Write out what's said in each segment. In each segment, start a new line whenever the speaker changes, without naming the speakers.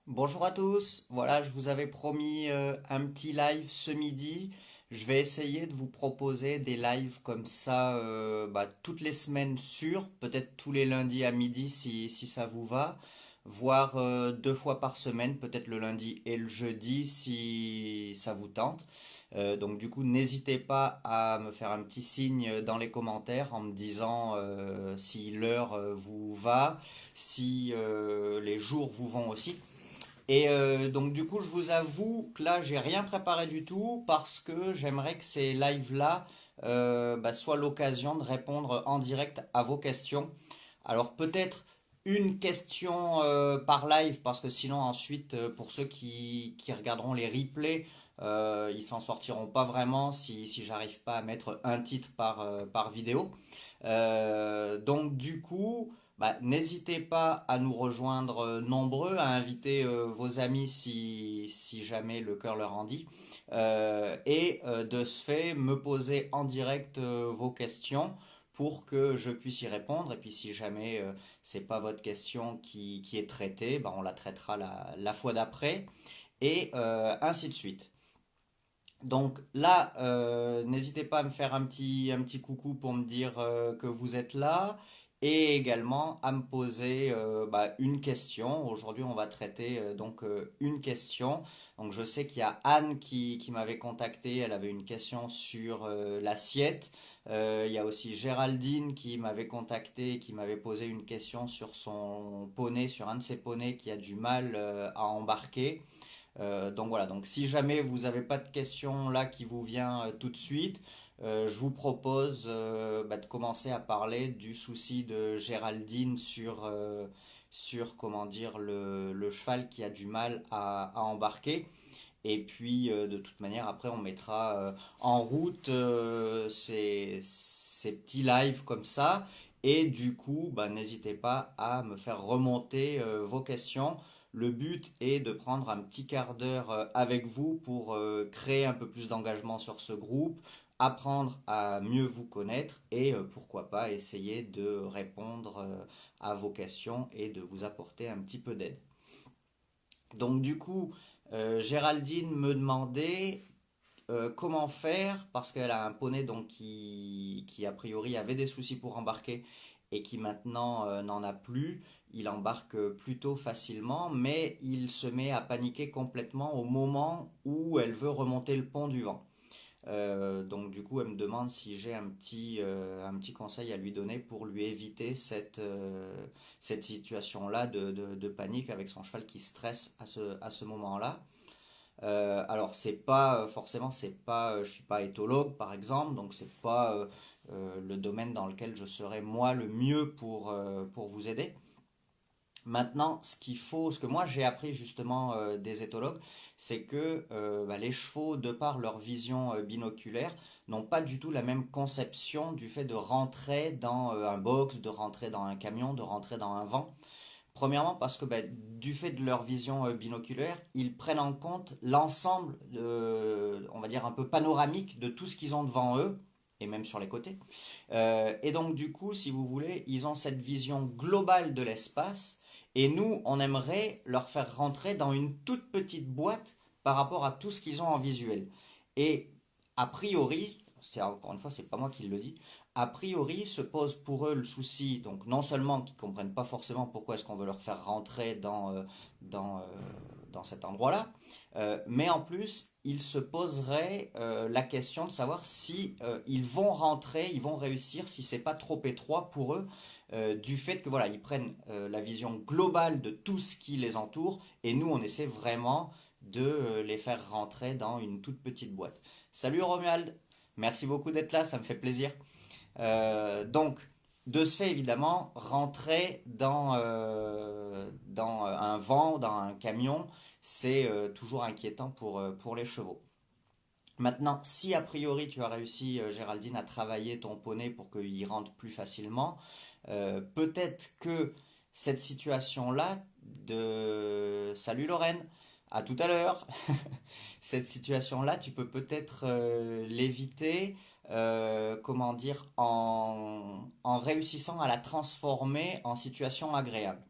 Bonjour à tous, voilà, je vous avais promis un petit live ce midi. Je vais essayer de vous proposer des lives comme ça toutes les semaines sûres, peut-être tous les lundis à midi si ça vous va, voire deux fois par semaine, peut-être le lundi et le jeudi si ça vous tente. Donc du coup, n'hésitez pas à me faire un petit signe dans les commentaires en me disant si l'heure vous va, si les jours vous vont aussi. Et donc du coup, je vous avoue que là, j'ai rien préparé du tout parce que j'aimerais que ces lives-là soient l'occasion de répondre en direct à vos questions. Alors peut-être une question par live parce que sinon ensuite, pour ceux qui regarderont les replays, ils s'en sortiront pas vraiment si j'arrive pas à mettre un titre par vidéo. Donc du coup, n'hésitez pas à nous rejoindre nombreux, à inviter vos amis si jamais le cœur leur en dit. De ce fait, me poser en direct vos questions pour que je puisse y répondre. Et puis si jamais c'est pas votre question qui est traitée, on la traitera la fois d'après. Et ainsi de suite. Donc là, n'hésitez pas à me faire un petit coucou pour me dire que vous êtes là et également à me poser une question. Aujourd'hui, on va traiter une question. Donc je sais qu'il y a Anne qui m'avait contacté, elle avait une question sur l'assiette. Il y a aussi Géraldine qui m'avait contacté, qui m'avait posé une question sur son poney, sur un de ses poneys qui a du mal à embarquer. Donc voilà, donc si jamais vous n'avez pas de question là qui vous vient tout de suite, je vous propose de commencer à parler du souci de Géraldine sur comment dire, le cheval qui a du mal à embarquer. Et puis de toute manière, après, on mettra en route ces petits lives comme ça. Et du coup, n'hésitez pas à me faire remonter vos questions. Le but est de prendre un petit quart d'heure avec vous pour créer un peu plus d'engagement sur ce groupe, apprendre à mieux vous connaître et pourquoi pas essayer de répondre à vos questions et de vous apporter un petit peu d'aide. Donc du coup, Géraldine me demandait comment faire parce qu'elle a un poney donc qui a priori avait des soucis pour embarquer et qui maintenant n'en a plus. Il embarque plutôt facilement, mais il se met à paniquer complètement au moment où elle veut remonter le pont du vent. Donc du coup, elle me demande si j'ai un petit conseil à lui donner pour lui éviter cette situation-là de panique avec son cheval qui stresse à ce moment-là. Alors c'est pas forcément c'est pas je suis pas éthologue par exemple, donc c'est pas le domaine dans lequel je serais moi le mieux pour vous aider. Maintenant, ce que moi j'ai appris justement des éthologues, c'est que les chevaux, de par leur vision binoculaire, n'ont pas du tout la même conception du fait de rentrer dans un box, de rentrer dans un camion, de rentrer dans un vent. Premièrement parce que du fait de leur vision binoculaire, ils prennent en compte l'ensemble, on va dire un peu panoramique de tout ce qu'ils ont devant eux, et même sur les côtés. Et donc du coup, si vous voulez, ils ont cette vision globale de l'espace, et nous, on aimerait leur faire rentrer dans une toute petite boîte par rapport à tout ce qu'ils ont en visuel. Et a priori, c'est encore une fois, c'est pas moi qui le dis, a priori se pose pour eux le souci, donc non seulement qu'ils comprennent pas forcément pourquoi est-ce qu'on veut leur faire rentrer dans, euh, dans cet endroit-là, mais en plus, ils se poseraient la question de savoir si ils vont rentrer, ils vont réussir, si c'est pas trop étroit pour eux, du fait que voilà, ils prennent la vision globale de tout ce qui les entoure, et nous, on essaie vraiment de les faire rentrer dans une toute petite boîte. Salut Romuald, merci beaucoup d'être là, ça me fait plaisir. Donc, de ce fait, évidemment, rentrer dans un vent, dans un camion, c'est toujours inquiétant pour les chevaux. Maintenant, si a priori tu as réussi, Géraldine, à travailler ton poney pour qu'il rentre plus facilement, peut-être que cette situation-là de... Salut Lorraine, à tout à l'heure. Cette situation-là, tu peux peut-être l'éviter, comment dire, en réussissant à la transformer en situation agréable.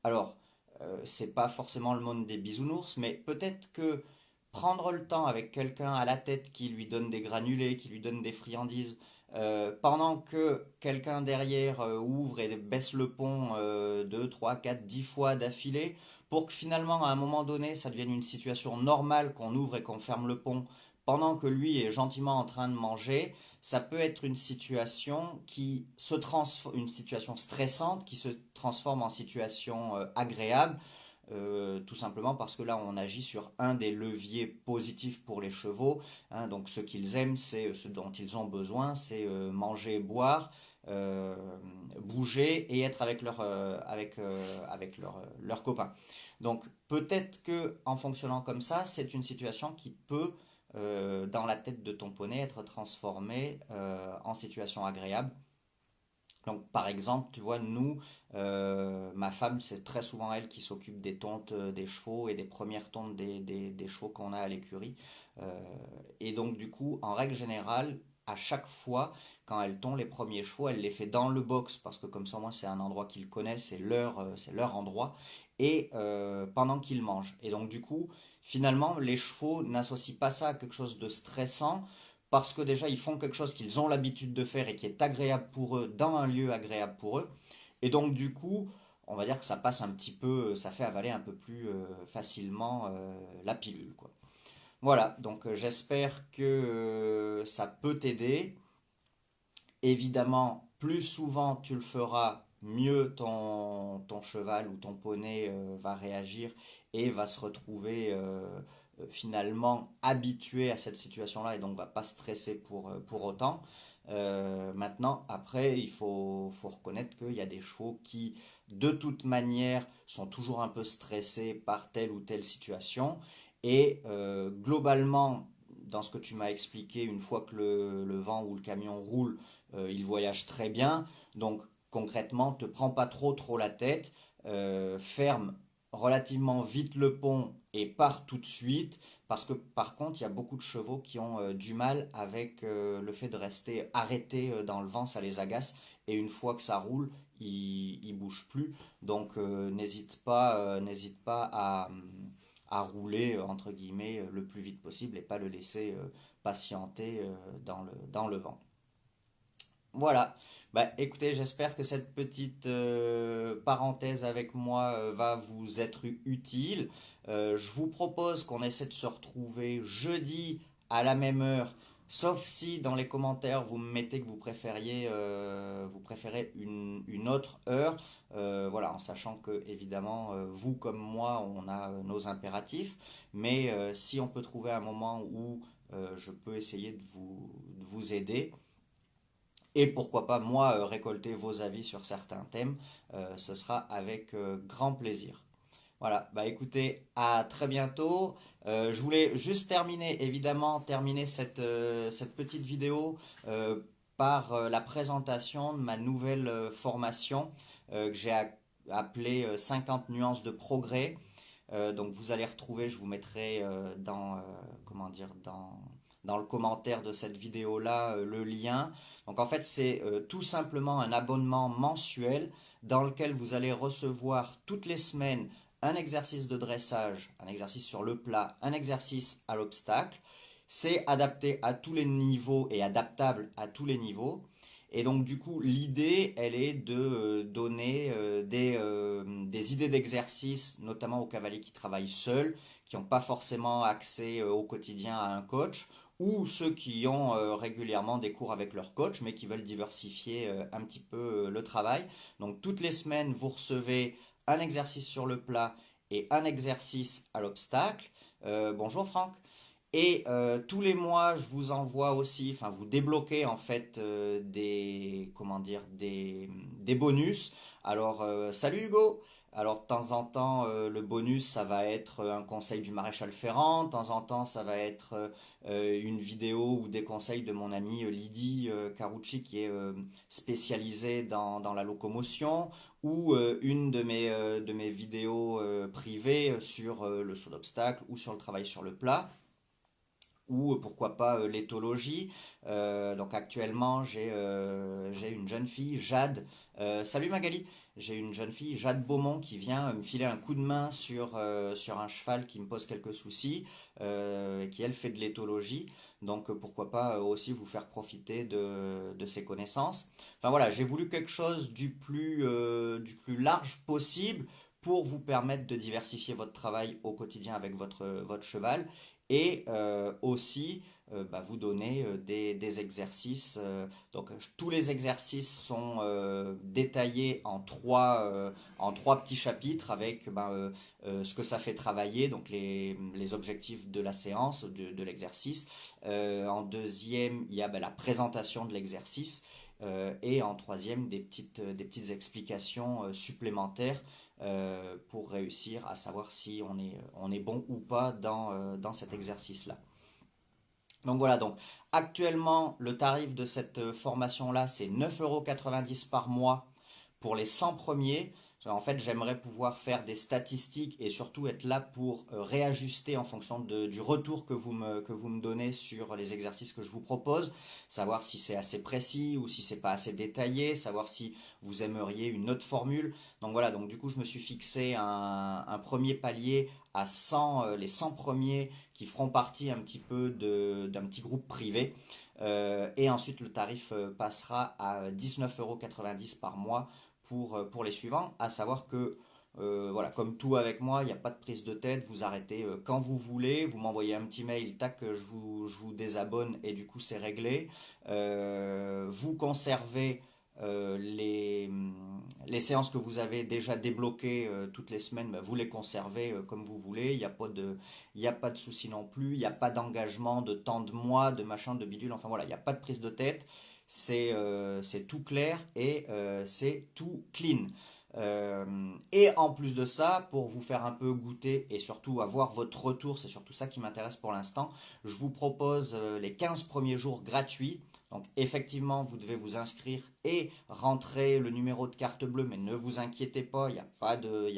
Alors, c'est pas forcément le monde des bisounours, mais peut-être que prendre le temps avec quelqu'un à la tête qui lui donne des granulés, qui lui donne des friandises, pendant que quelqu'un derrière ouvre et baisse le pont 2, 3, 4, 10 fois d'affilée, pour que finalement à un moment donné ça devienne une situation normale qu'on ouvre et qu'on ferme le pont pendant que lui est gentiment en train de manger, ça peut être une situation qui se transforme, une situation stressante qui se transforme en situation agréable, tout simplement parce que là on agit sur un des leviers positifs pour les chevaux, hein. Donc ce qu'ils aiment, c'est ce dont ils ont besoin, c'est manger, boire, euh, bouger et être avec leurs copains. Donc peut-être que en fonctionnant comme ça, c'est une situation qui peut dans la tête de ton poney être transformée en situation agréable. Donc, par exemple, tu vois, nous, ma femme, c'est très souvent elle qui s'occupe des tontes des chevaux et des premières tontes des chevaux qu'on a à l'écurie. Euh, et donc, du coup, en règle générale, à chaque fois, quand elle tond les premiers chevaux, elle les fait dans le box parce que comme ça, moi, c'est un endroit qu'ils connaissent, c'est leur endroit, et pendant qu'ils mangent. Et donc, du coup, finalement, les chevaux n'associent pas ça à quelque chose de stressant parce que déjà ils font quelque chose qu'ils ont l'habitude de faire et qui est agréable pour eux dans un lieu agréable pour eux. Et donc du coup, on va dire que ça passe un petit peu, ça fait avaler un peu plus facilement la pilule, quoi. Voilà, donc j'espère que ça peut t'aider. Évidemment, plus souvent tu le feras, mieux ton cheval ou ton poney va réagir et va se retrouver finalement habitué à cette situation-là et donc va pas stresser pour autant. Maintenant, après, faut reconnaître qu'il y a des chevaux qui, de toute manière, sont toujours un peu stressés par telle ou telle situation. Et globalement, dans ce que tu m'as expliqué, une fois que le vent ou le camion roule, il voyage très bien. Donc concrètement, te prends pas trop la tête, ferme relativement vite le pont et pars tout de suite. Parce que par contre, il y a beaucoup de chevaux qui ont du mal avec le fait de rester arrêtés dans le vent, ça les agace. Et une fois que ça roule, ils bougent plus. Donc n'hésite pas à rouler entre guillemets le plus vite possible et pas le laisser patienter dans le vent. Voilà. Bah, écoutez, j'espère que cette petite parenthèse avec moi va vous être utile. Je vous propose qu'on essaie de se retrouver jeudi à la même heure, sauf si dans les commentaires vous me mettez que vous préférez une autre heure. Voilà, en sachant que évidemment vous comme moi on a nos impératifs, mais si on peut trouver un moment où je peux essayer de vous aider. Et pourquoi pas, moi, récolter vos avis sur certains thèmes, ce sera avec grand plaisir. Voilà, bah écoutez, à très bientôt. Je voulais juste terminer, évidemment, terminer cette petite vidéo par la présentation de ma nouvelle formation que j'ai appelée 50 nuances de progrès. Donc vous allez retrouver, je vous mettrai comment dire, dans le commentaire de cette vidéo-là le lien. Donc en fait c'est tout simplement un abonnement mensuel dans lequel vous allez recevoir toutes les semaines un exercice de dressage, un exercice sur le plat, un exercice à l'obstacle. C'est adapté à tous les niveaux et adaptable à tous les niveaux. Et donc du coup, l'idée, elle est de donner des idées d'exercice, notamment aux cavaliers qui travaillent seuls, qui n'ont pas forcément accès au quotidien à un coach, ou ceux qui ont régulièrement des cours avec leur coach, mais qui veulent diversifier un petit peu le travail. Donc toutes les semaines, vous recevez un exercice sur le plat et un exercice à l'obstacle. Bonjour Franck. Et tous les mois, je vous envoie aussi, enfin vous débloquez en fait comment dire, des bonus. Alors, salut Hugo! Alors de temps en temps, le bonus, ça va être un conseil du maréchal Ferrand, de temps en temps, ça va être une vidéo ou des conseils de mon amie Lydie Carucci qui est spécialisée dans la locomotion, ou une de mes vidéos privées sur le saut d'obstacle ou sur le travail sur le plat ou pourquoi pas l'éthologie. Donc actuellement, j'ai une jeune fille, Jade. Salut Magali. j'ai une jeune fille, Jade Beaumont, qui vient me filer un coup de main sur un cheval qui me pose quelques soucis, qui elle fait de l'éthologie. Donc pourquoi pas aussi vous faire profiter de ses connaissances. Enfin voilà, j'ai voulu quelque chose du plus large possible pour vous permettre de diversifier votre travail au quotidien avec votre cheval et aussi vous donner des exercices. Donc tous les exercices sont détaillés en trois petits chapitres avec ce que ça fait travailler, donc les objectifs de la séance, de l'exercice. En deuxième, il y a la présentation de l'exercice. Et en troisième, des petites explications supplémentaires pour réussir à savoir si on est bon ou pas dans cet exercice-là. Donc voilà, donc actuellement le tarif de cette formation-là c'est 9,90 € par mois pour les 100 premiers. En fait, j'aimerais pouvoir faire des statistiques et surtout être là pour réajuster en fonction du retour que vous me donnez sur les exercices que je vous propose, savoir si c'est assez précis ou si c'est pas assez détaillé, savoir si vous aimeriez une autre formule. Donc voilà, donc du coup, je me suis fixé un premier palier à 100, les 100 premiers qui feront partie un petit peu d'un petit groupe privé. Et ensuite, le tarif passera à 19,90 € par mois pour les suivants, à savoir que voilà, comme tout avec moi, il n'y a pas de prise de tête, vous arrêtez quand vous voulez, vous m'envoyez un petit mail, tac, je vous désabonne et du coup c'est réglé. Vous conservez les séances que vous avez déjà débloquées toutes les semaines, vous les conservez comme vous voulez, il y a pas de souci non plus, il n'y a pas d'engagement de temps de mois, de machin, de bidule, enfin voilà, il n'y a pas de prise de tête, c'est tout clair et c'est tout clean. Et en plus de ça, pour vous faire un peu goûter et surtout avoir votre retour, c'est surtout ça qui m'intéresse pour l'instant, je vous propose les 15 premiers jours gratuits. Donc effectivement, vous devez vous inscrire et rentrer le numéro de carte bleue, mais ne vous inquiétez pas, il y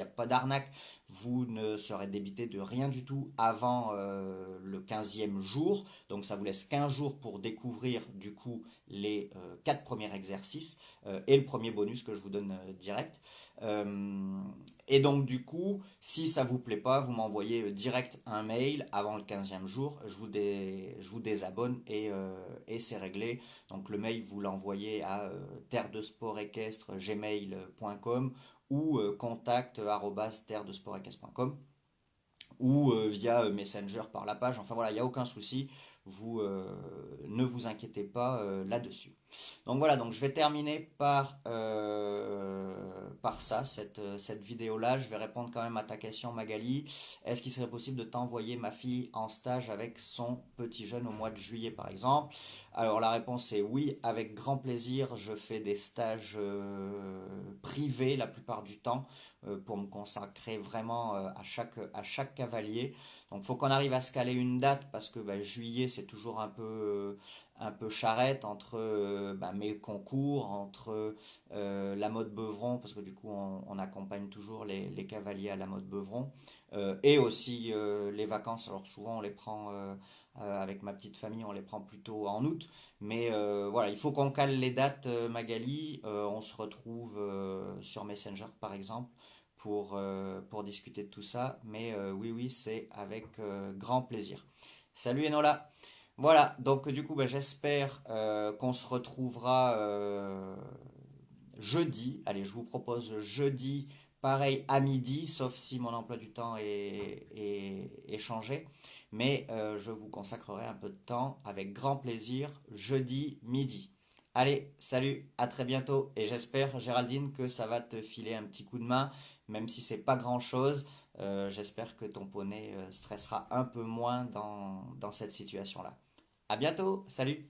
a pas d'arnaque. Vous ne serez débité de rien du tout avant le 15e jour. Donc ça vous laisse 15 jours pour découvrir du coup les 4 premiers exercices et le premier bonus que je vous donne direct. Euh, et donc du coup, si ça vous plaît pas, vous m'envoyez direct un mail avant le 15e jour, je vous désabonne et c'est réglé. Donc le mail, vous l'envoyez à terre de sport équestre gmail.com ou contact@terredesportéquestre.com ou via Messenger par la page. Enfin voilà, il n'y a aucun souci. Vous ne vous inquiétez pas là-dessus. Donc voilà, donc je vais terminer par ça, cette vidéo-là. Je vais répondre quand même à ta question, Magali. Est-ce qu'il serait possible de t'envoyer ma fille en stage avec son petit jeune au mois de juillet, par exemple? Alors la réponse est oui, avec grand plaisir. Je fais des stages privés la plupart du temps pour me consacrer vraiment à chaque cavalier. Donc il faut qu'on arrive à se caler une date parce que juillet c'est toujours un peu charrette entre mes concours, entre la mode Beuvron, parce que du coup on accompagne toujours les cavaliers à la mode Beuvron, et aussi les vacances, alors souvent on les prend avec ma petite famille, on les prend plutôt en août, mais voilà, il faut qu'on cale les dates, Magali. On se retrouve sur Messenger par exemple pour discuter de tout ça. Mais oui, oui, c'est avec grand plaisir. Salut Enola. Voilà, donc du coup, j'espère qu'on se retrouvera jeudi. Allez, je vous propose jeudi, pareil à midi, sauf si mon emploi du temps est changé. Mais je vous consacrerai un peu de temps avec grand plaisir jeudi midi. Allez, salut, à très bientôt et j'espère, Géraldine, que ça va te filer un petit coup de main, même si c'est pas grand-chose. J'espère que ton poney stressera un peu moins dans cette situation-là. À bientôt, salut!